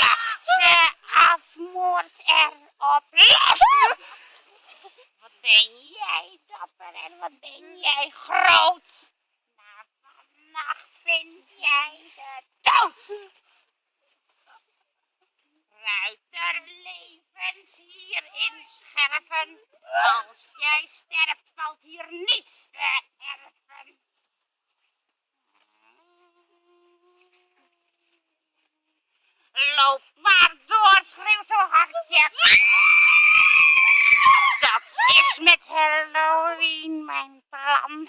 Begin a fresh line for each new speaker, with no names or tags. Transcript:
lacht ze af, moord erop los. Wat ben jij dapper en wat ben jij groot. Na vannacht vind jij de dood. Ruiterlevens hier in Scherven. Als jij sterft valt hier niets te erven. Loop maar door, schreeuw zo hard je kan. Dat is met Halloween mijn plan.